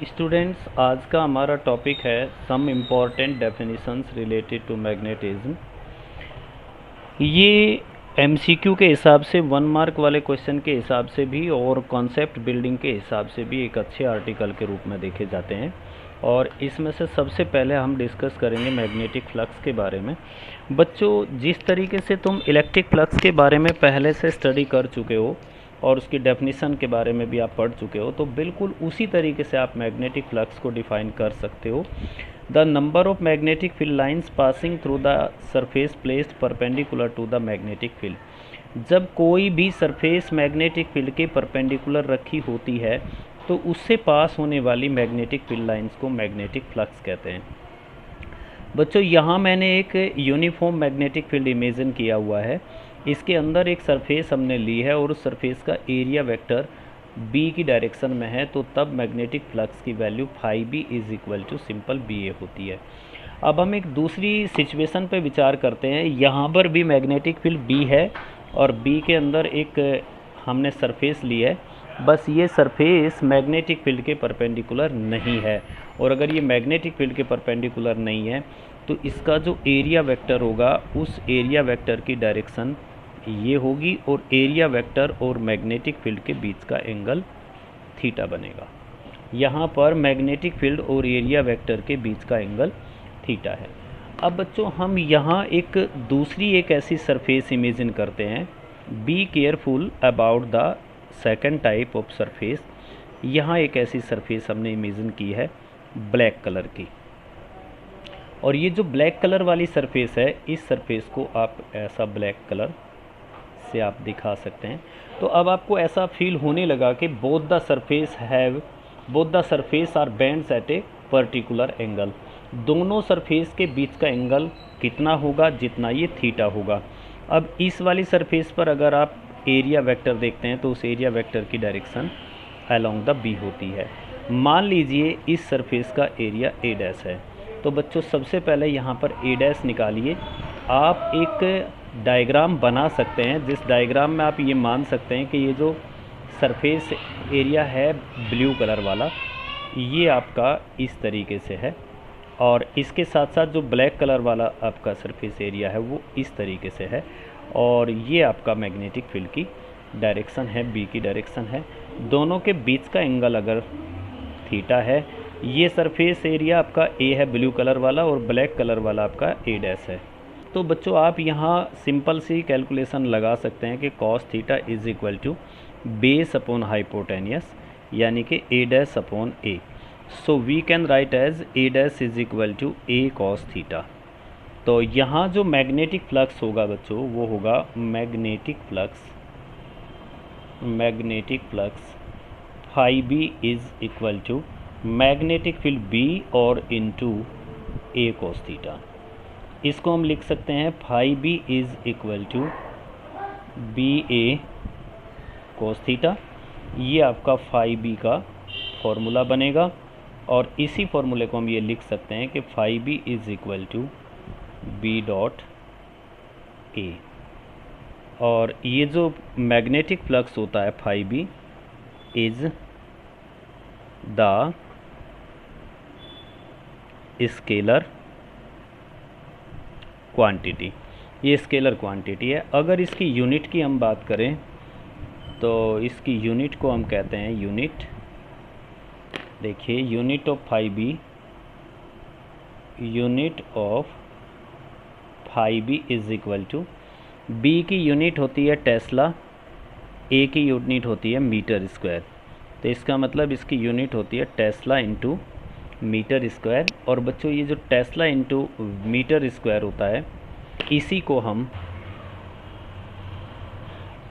Students, आज का हमारा टॉपिक है some important definitions related to magnetism. ये एमसीक्यू के हिसाब से 1 मार्क वाले क्वेश्चन के हिसाब से भी और कॉन्सेप्ट बिल्डिंग के हिसाब से भी एक अच्छे आर्टिकल के रूप में देखे जाते हैं। और इसमें से सबसे पहले हम डिस्कस करेंगे मैग्नेटिक फ्लक्स के बारे में। बच्चों, जिस तरीके से तुम इलेक्ट्रिक फ्लक्स के बारे में पहले से स्टडी कर चुके हो और उसकी डेफिनेशन के बारे में भी आप पढ़ चुके हो, तो बिल्कुल उसी तरीके से आप मैग्नेटिक फ्लक्स को डिफाइन कर सकते हो। The number of magnetic field lines passing through the surface placed perpendicular to the magnetic field. जब कोई भी सरफेस मैग्नेटिक फील्ड के परपेंडिकुलर रखी होती है तो उससे पास होने वाली मैग्नेटिक फील्ड लाइंस को मैग्नेटिक फ्लक्स कहते हैं। बच्चों, यहाँ मैंने एक यूनिफॉर्म मैग्नेटिक फील्ड इमेजिन किया हुआ है। इसके अंदर एक सरफेस हमने ली है और उस सरफेस का एरिया वेक्टर बी की डायरेक्शन में है, तो तब मैग्नेटिक फ्लक्स की value phi B is equal to simple B A होती है। अब हम एक दूसरी सिचुएशन पे विचार करते हैं। यहाँ पर भी मैग्नेटिक फील्ड बी है और बी के अंदर एक हमने सरफेस ली है, बस ये सरफेस मैग्नेटिक फील्ड के परपेंडिकुलर नहीं है। और अगर ये मैग्नेटिक फील्ड के परपेंडिकुलर नहीं है तो इसका जो एरिया वेक्टर होगा उस एरिया वेक्टर की डायरेक्शन ये होगी और एरिया वेक्टर और मैग्नेटिक फील्ड के बीच का एंगल थीटा बनेगा। यहाँ पर मैग्नेटिक फील्ड और एरिया वेक्टर के बीच का एंगल थीटा है। अब बच्चों, हम यहाँ एक दूसरी एक ऐसी सरफेस इमेजिन करते हैं। Be careful about the second type of surface. यहाँ एक ऐसी सरफेस हमने इमेजिन की है ब्लैक कलर की, और ये जो ब्लैक कलर वाली सरफेस है, इस सरफेस को आप ऐसा ब्लैक कलर से आप दिखा सकते हैं। तो अब आपको ऐसा फील होने लगा कि both the surface are bends at a particular angle. दोनों सरफेस के बीच का एंगल कितना होगा? जितना ये थीटा होगा। अब इस वाली सरफेस पर अगर आप एरिया वेक्टर देखते हैं तो उस एरिया वेक्टर की डायरेक्शन अलोंग द बी होती है। मान लीजिए इस सरफेस का एरिया ए डैश है, तो बच्चों सबसे पहले यहाँ पर ए डैश निकालिए। आप एक डायग्राम बना सकते हैं जिस डायग्राम में आप ये मान सकते हैं कि ये जो सरफेस एरिया है ब्लू कलर वाला, ये आपका इस तरीके से है, और इसके साथ साथ जो ब्लैक कलर वाला आपका सरफेस एरिया है वो इस तरीके से है, और ये आपका मैग्नेटिक फील्ड की डायरेक्शन है, बी की डायरेक्शन है। दोनों के बीच का एंगल अगर थीटा है, ये सरफेस एरिया आपका ए है ब्लू कलर वाला और ब्लैक कलर वाला आपका ए डैश है। तो बच्चों, आप यहाँ सिंपल सी कैलकुलेशन लगा सकते हैं कि cos theta is equal to base upon hypotenuse, यानी कि A dash upon A. So we can write as A dash is equal to A cos theta. तो यहाँ जो मैग्नेटिक फ्लक्स होगा बच्चों, वो होगा magnetic flux phi B is equal to magnetic field B और इनटू ए कॉस थीटा। इसको हम लिख सकते हैं phi B is equal to B A cos theta. ये आपका फाई बी का फॉर्मूला बनेगा, और इसी फॉर्मूले को हम ये लिख सकते हैं कि phi B is equal to B dot A. और ये जो मैग्नेटिक फ्लक्स होता है phi B is the scalar quantity. ये स्केलर क्वांटिटी है। अगर इसकी यूनिट की हम बात करें तो इसकी यूनिट को हम कहते हैं यूनिट। देखिए, unit of phi B is equal to, B की यूनिट होती है टेस्ला, ए की यूनिट होती है मीटर स्क्वायर। तो इसका मतलब इसकी यूनिट होती है टेस्ला इंटू मीटर स्क्वायर। और बच्चों, ये जो टेस्ला इंटू मीटर स्क्वायर होता है, इसी को हम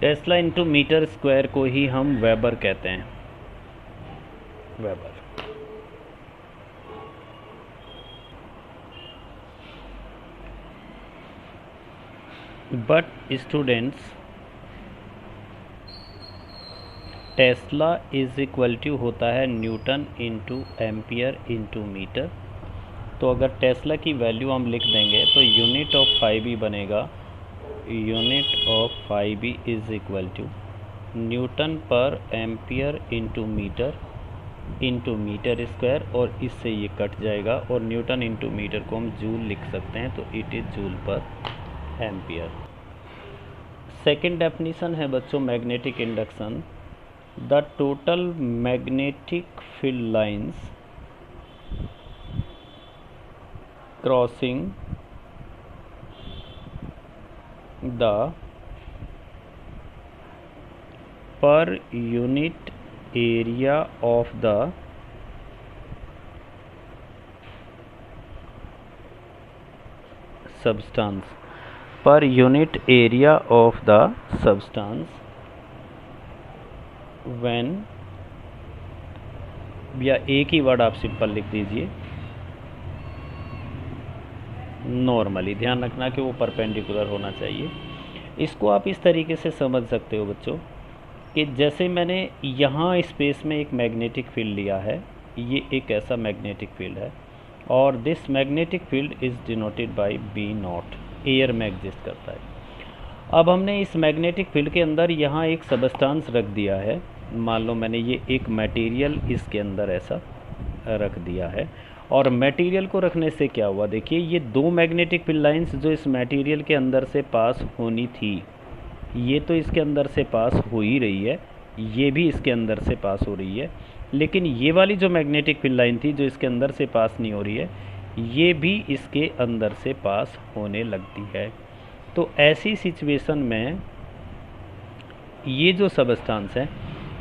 टेस्ला इंटू मीटर स्क्वायर को ही हम वेबर कहते हैं, weber. But students, tesla is equal to होता है newton into ampere into metre. तो अगर टेस्ला की वैल्यू हम लिख देंगे तो यूनिट ऑफ फाई बी बनेगा, unit of phi B is equal to newton per ampere into metre into metre square, और इससे ये कट जाएगा और न्यूटन इंटू मीटर को हम जूल लिख सकते हैं, तो इट इज़ जूल पर एम्पियर। सेकेंड डेफिनीशन है बच्चों magnetic induction. The total magnetic field lines crossing the पर unit area of the substance, per unit area of the substance when, या एक ही वर्ड आप सिंपल लिख दीजिए, नॉर्मली। ध्यान रखना कि वो परपेंडिकुलर होना चाहिए। इसको आप इस तरीके से समझ सकते हो बच्चों कि जैसे मैंने यहाँ स्पेस में एक मैग्नेटिक फील्ड लिया है, ये एक ऐसा मैग्नेटिक फील्ड है, और this magnetic field is denoted by B naught, air में एग्जिस्ट करता है। अब हमने इस मैग्नेटिक फील्ड के अंदर यहाँ एक सबस्टांस रख दिया है। मान लो मैंने ये एक मटेरियल इसके अंदर ऐसा रख दिया है, और मटेरियल को रखने से क्या हुआ, देखिए ये दो मैग्नेटिक फील्ड लाइंस जो इस मटेरियल के अंदर से पास होनी थी, ये तो इसके अंदर से पास हो ही रही है, ये भी इसके अंदर से पास हो रही है, लेकिन ये वाली जो मैग्नेटिक फील्ड लाइन थी जो इसके अंदर से पास नहीं हो रही है, ये भी इसके अंदर से पास होने लगती है। तो ऐसी सिचुएशन में ये जो सबस्टांस है,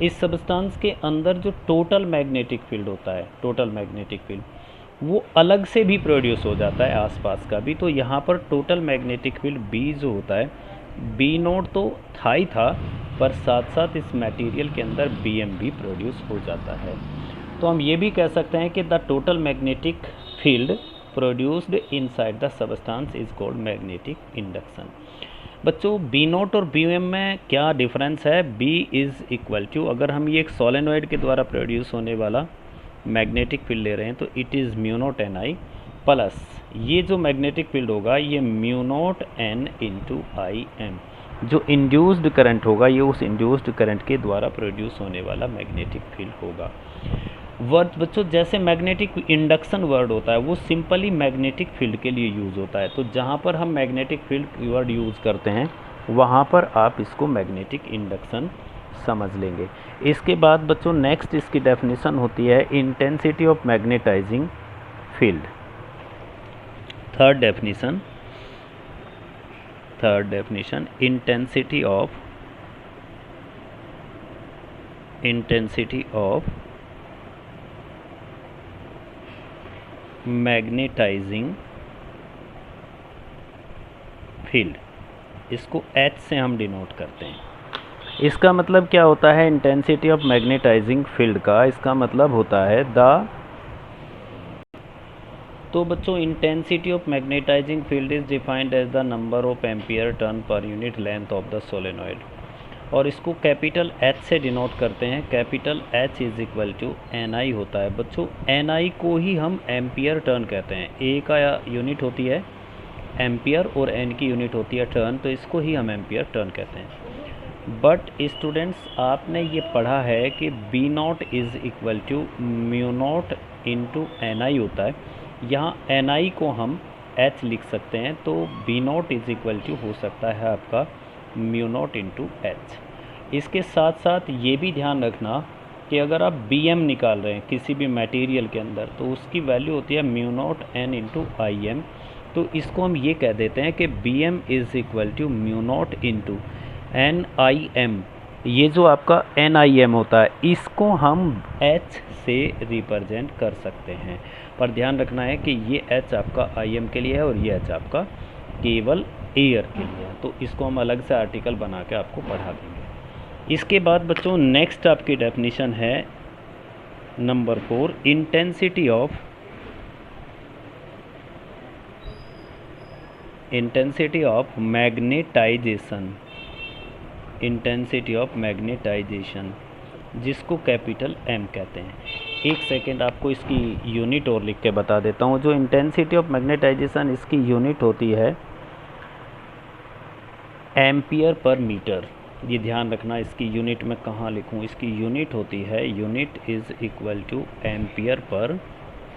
इस सबस्टांस के अंदर जो टोटल मैग्नेटिक फील्ड होता है, टोटल मैग्नेटिक फील्ड, वो अलग से भी प्रोड्यूस हो जाता है, आसपास का भी। तो यहाँ पर टोटल मैग्नेटिक फील्ड बी जो होता है, बी नोट तो था ही था, पर साथ साथ इस मटेरियल के अंदर बी एम भी प्रोड्यूस हो जाता है। तो हम ये भी कह सकते हैं कि the total magnetic field produced inside the substance is called magnetic induction. बच्चों बी नोट और बी एम में क्या डिफरेंस है? बी इज़ इक्वल टू, अगर हम ये एक सोलेनॉइड के द्वारा प्रोड्यूस होने वाला मैग्नेटिक फील्ड ले रहे हैं तो it is mu naught N I, plus ये जो मैग्नेटिक फील्ड होगा ये mu naught N into I M, जो इंड्यूस्ड करंट होगा ये उस इंड्यूस्ड करंट के द्वारा प्रोड्यूस होने वाला मैग्नेटिक फील्ड होगा। वर्ड बच्चों जैसे मैग्नेटिक इंडक्शन वर्ड होता है वो सिंपली मैग्नेटिक फील्ड के लिए यूज़ होता है, तो जहाँ पर हम मैग्नेटिक फील्ड वर्ड यूज़ करते हैं वहाँ पर आप इसको मैग्नेटिक इंडक्शन समझ लेंगे। इसके बाद बच्चों नेक्स्ट इसकी डेफिनेशन होती है intensity of magnetising field. Third definition intensity of magnetising field, इसको H से हम डिनोट करते हैं। इसका मतलब क्या होता है इंटेंसिटी ऑफ मैग्नेटाइजिंग फील्ड का? इसका मतलब होता है तो बच्चों intensity of magnetising field is defined as the number of ampere turn per unit length of the solenoid, और इसको कैपिटल H से डिनोट करते हैं। Capital H is equal to NI होता है। बच्चों NI को ही हम एम्पियर टर्न कहते हैं। A का यूनिट होती है एम्पियर और N की यूनिट होती है टर्न, तो इसको ही हम एम्पियर टर्न कहते हैं। बट स्टूडेंट्स आपने ये पढ़ा है कि B naught is equal to mu naught into NI होता है। यहाँ NI को हम H लिख सकते हैं, तो B naught is equal to हो सकता है आपका म्यू नॉट इंटू H। इसके साथ साथ ये भी ध्यान रखना कि अगर आप Bm निकाल रहे हैं किसी भी मटेरियल के अंदर तो उसकी वैल्यू होती है mu not N into IM, तो इसको हम ये कह देते हैं कि Bm is equal to mu naught into NIM। ये जो आपका NIM होता है इसको हम H से रिप्रेजेंट कर सकते हैं, पर ध्यान रखना है कि ये H आपका IM के लिए है और ये H आपका केवल एयर के लिए है, तो इसको हम अलग से आर्टिकल बना के आपको पढ़ा देंगे। इसके बाद बच्चों नेक्स्ट आपकी डेफिनेशन है नंबर 4 इंटेंसिटी ऑफ मैग्नेटाइजेशन, जिसको कैपिटल M कहते हैं। एक सेकेंड आपको इसकी यूनिट और लिख के बता देता हूँ। जो इंटेंसिटी ऑफ मैग्नेटाइजेशन इसकी यूनिट होती है एम्पियर पर मीटर। ये ध्यान रखना, इसकी यूनिट में कहाँ लिखूँ, इसकी यूनिट होती है, unit is equal two ampere per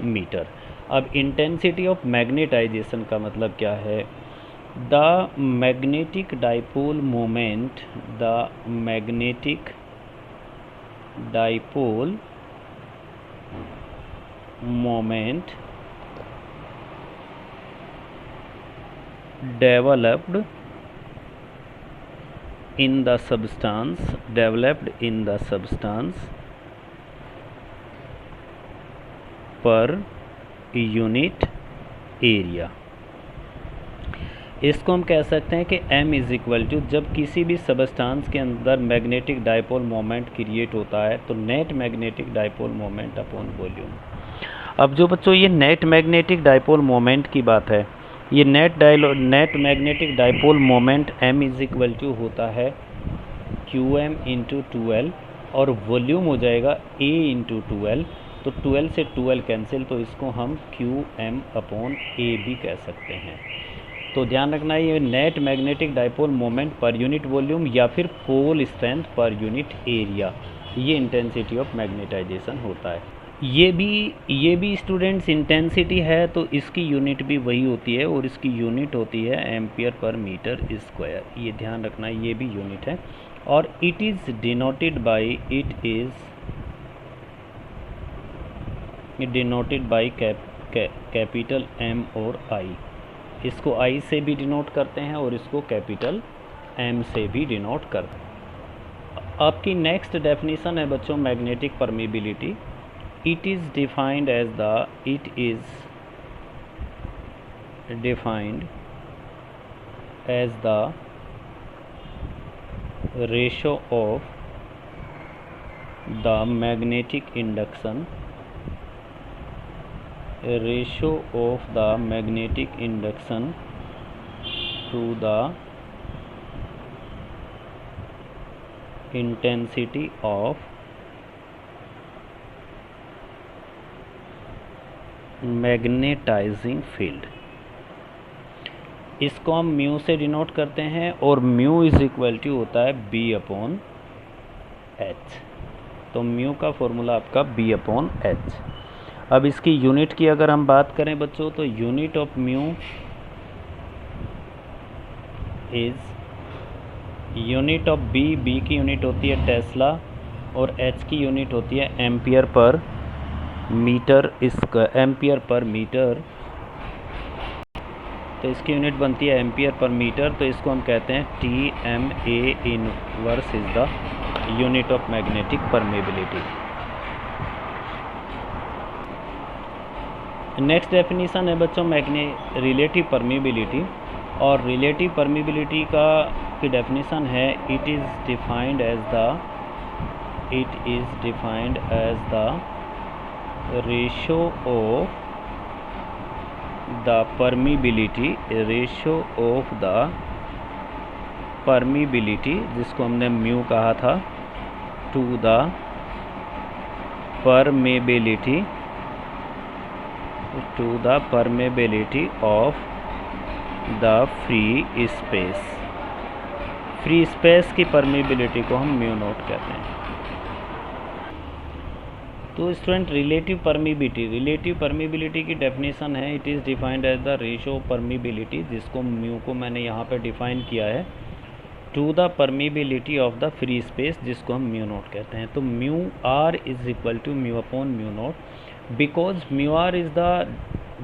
metre. अब इंटेंसिटी ऑफ मैग्नेटाइजेशन का मतलब क्या है? The magnetic dipole moment, the magnetic dipole moment developed in the substance per unit area. इसको हम कह सकते हैं कि m इज़ इक्वल टू, जब किसी भी सबस्टांस के अंदर मैग्नेटिक डाइपोल मोमेंट क्रिएट होता है तो net magnetic dipole moment upon volume. अब जो बच्चों ये नेट मैग्नेटिक डाइपोल मोमेंट की बात है, ये net magnetic dipole moment m is equal to होता है qm इंटू 2l, और वॉल्यूम हो जाएगा a इंटू 2l। तो 12 से 12 कैंसिल, तो इसको हम qm अपॉन a भी कह सकते हैं। तो ध्यान रखना, ये net magnetic dipole moment per unit volume या फिर pole strength per unit area, ये इंटेंसिटी ऑफ मैग्नेटाइजेशन होता है। ये भी स्टूडेंट्स इंटेंसिटी है, तो इसकी यूनिट भी वही होती है और इसकी यूनिट होती है एम्पियर पर मीटर स्क्वायर। ये ध्यान रखना, ये भी यूनिट है, और it is denoted by capital M और I। इसको I से भी डिनोट करते हैं और इसको कैपिटल M से भी डिनोट करते हैं। आपकी नेक्स्ट डेफिनेशन है बच्चों magnetic permeability. It is defined as the ratio of the magnetic induction to the intensity of magnetising field. इसको हम म्यू से डिनोट करते हैं और म्यू इज़ इक्वल टू होता है b अपॉन h। तो म्यू का फॉर्मूला आपका b अपॉन h। अब इसकी यूनिट की अगर हम बात करें बच्चों, तो unit of mu is unit of b की यूनिट होती है टेस्ला और h की यूनिट होती है ampere per metre ampere per metre. तो इसकी यूनिट बनती है एम्पियर पर मीटर, तो इसको हम कहते हैं TMA inverse is the unit of magnetic permeability. Next definition है बच्चों रिलेटिव परमिबिलिटी, और रिलेटिव परमिबिलिटी की डेफिनेशन है it is defined as the ratio of the permeability, जिसको हमने म्यू कहा था, to the permeability of the free space की परमिबिलिटी को हम म्यू नोट कहते हैं। तो स्टूडेंट रिलेटिव परमिबिलिटी की डेफिनेशन है it is defined as the ratio of permeability, जिसको म्यू को मैंने यहाँ पे डिफाइन किया है, to the permeability of the free space, जिसको हम म्यू नोट कहते हैं। तो mu R is equal to mu upon mu naught, because mu R is the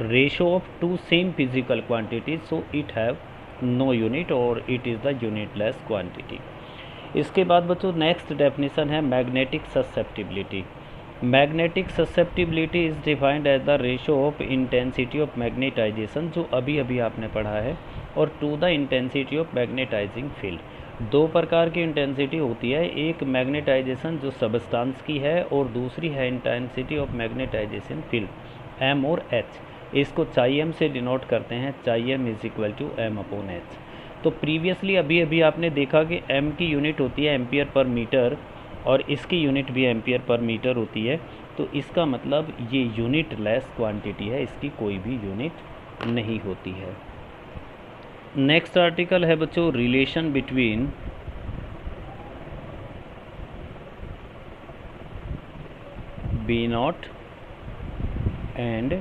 ratio of two same physical quantities, so it have no unit और it is the unitless quantity. इसके बाद बच्चों next definition है magnetic susceptibility. Magnetic susceptibility is defined as the ratio of intensity of magnetisation, जो अभी अभी आपने पढ़ा है, और to the intensity of magnetising field. दो प्रकार की इंटेंसिटी होती है, एक मैग्नेटाइजेशन जो सबस्टांस की है और दूसरी है intensity of magnetisation field M और एच। इसको चाई एम से डिनोट करते हैं, chi M is equal to M upon H. तो प्रीवियसली अभी अभी आपने देखा कि एम की यूनिट होती है एम्पियर पर मीटर और इसकी यूनिट भी एम्पियर पर मीटर होती है, तो इसका मतलब ये यूनिट लेस क्वांटिटी है, इसकी कोई भी यूनिट नहीं होती है। नेक्स्ट आर्टिकल है बच्चों relation between B naught and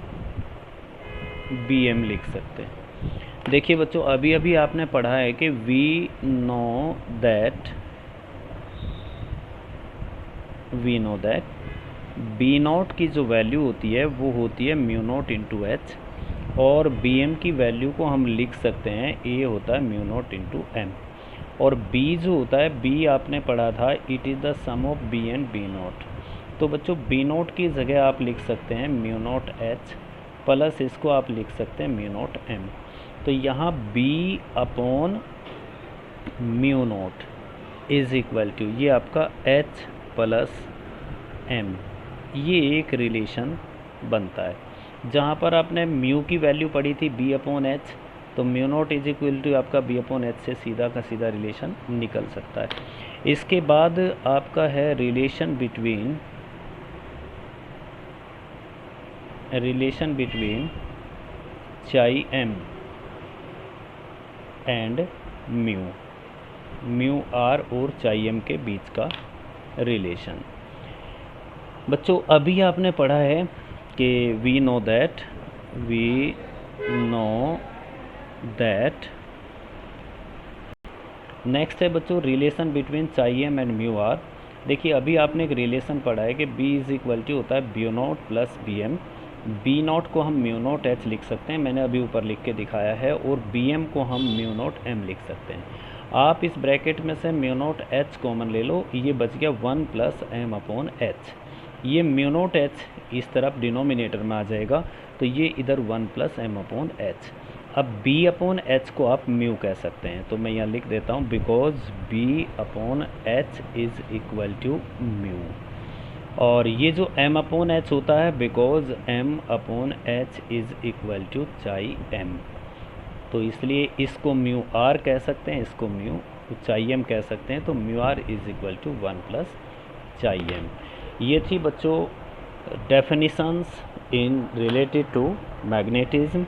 B M लिख सकते हैं। देखिए बच्चों, अभी अभी आपने पढ़ा है कि we know that B naught की जो वैल्यू होती है वो होती है म्यू नॉट इंटू एच, और बी एम की वैल्यू को हम लिख सकते हैं, ए होता है म्यू नॉट इंटू एम। और बी जो होता है, बी आपने पढ़ा था it is the sum of B and B naught. तो बच्चों बी नॉट की जगह आप लिख सकते हैं म्यू नॉट एच प्लस इसको आप लिख सकते हैं म्यू नॉट एम। तो यहाँ B upon mu naught is equal to ये आपका एच प्लस एम, ये एक रिलेशन बनता है। जहाँ पर आपने म्यू की वैल्यू पढ़ी थी बी अपॉन एच, तो mu naught is equal to आपका बी अपॉन एच से सीधा का सीधा रिलेशन निकल सकता है। इसके बाद आपका है रिलेशन बिटवीन चाई एम एंड म्यू आर और चाई एम के बीच का रिलेशन। बच्चों अभी आपने पढ़ा है कि वी नो दैट नेक्स्ट है बच्चों रिलेशन बिटवीन चाई एम एंड म्यू आर। देखिए अभी आपने एक रिलेशन पढ़ा है कि बी इज इक्वल टू होता है B naught plus B M. B naught को हम म्यू नॉट एच लिख सकते हैं, मैंने अभी ऊपर लिख के दिखाया है, और बी एम को हम म्यू नॉट एम लिख सकते हैं। आप इस ब्रैकेट में से म्यू नॉट एच कॉमन ले लो, ये बच गया 1 प्लस एम अपॉन एच। ये म्यू नॉट एच इस तरफ डिनोमिनेटर में आ जाएगा, तो ये इधर 1 प्लस एम अपॉन एच। अब b अपॉन एच को आप म्यू कह सकते हैं, तो मैं यहाँ लिख देता हूँ because b upon H is equal to mu. और ये जो m अपॉन एच होता है because m upon H is equal to chi m, तो इसलिए इसको म्यू आर कह सकते हैं, इसको म्यू चाई m कह सकते हैं। तो mu R is equal to 1 plus chi m। ये थी बच्चों definitions in related to magnetism.